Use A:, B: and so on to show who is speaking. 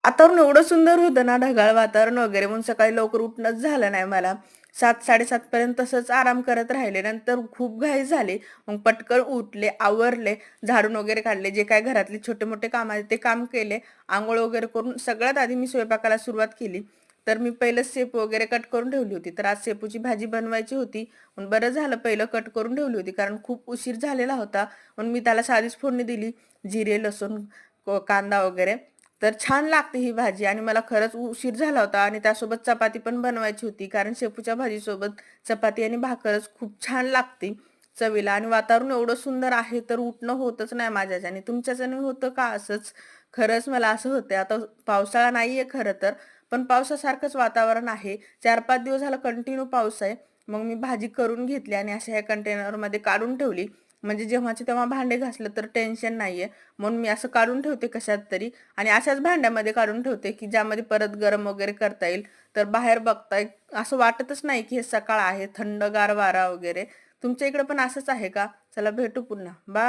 A: वातावरण एवढं सुंदर होतं ना, ढगाळ वातावरण वगैरे, म्हणून सकाळी लवकर उठणंच झालं नाही मला. 7:00-7:30 पर्यंत तसंच आराम करत राहिले. नंतर खूप घाई झाली. मग पटकन उठले, आवरले, झाडून वगैरे काढले. जे काही घरातले छोटे-मोठे काम आहेत ते काम केले. अंघोळ वगैरे करून सगळ्यात आधी मी स्वयंपाकाला सुरुवात केली. तर मी पहिलं शेपू वगैरे कट करून ठेवली होती. तर आज शेपूची भाजी बनवायची होती. पण बरं झालं पहिलं कट करून ठेवली होती, कारण खूप उशीर झालेला होता. म्हणून मी त्याला साधीच फोडणी दिली. जिरे, लसूण, कांदा वगैरे. तर छान लागते ही भाजी आणि मला खरंच उशीर झाला होता आणि त्यासोबत चपाती पण बनवायची होती, कारण शेपूच्या भाजीसोबत चपाती आणि भाकरच खूप छान लागते चवीला. आणि वातावरण एवढं सुंदर आहे तर उठणं होतच नाही माझ्याच्याने. तुमच्याच्याने होतं का असंच? खरंच मला असं होते. आता पावसाळा नाहीये खरं तर, पण पावसासारखंच वातावरण आहे. 4-5 दिवस झालं कंटिन्यू पाऊस आहे. मग मी भाजी करून घेतली आणि अशा ह्या कंटेनरमध्ये काढून ठेवली. म्हणजे जेव्हाचे तेव्हा भांडे घासलं तर टेन्शन नाहीये. म्हणून मी असं काढून ठेवते कशात तरी. आणि अशाच भांड्यामध्ये काढून ठेवते, की ज्यामध्ये परत गरम वगैरे करता येईल. तर बाहेर बघताय असं वाटतच नाही, की हे सकाळ आहे, थंडगार वारा वगैरे. तुमच्या इकडे पण असंच आहे का? चला भेटू पुन्हा. बाय.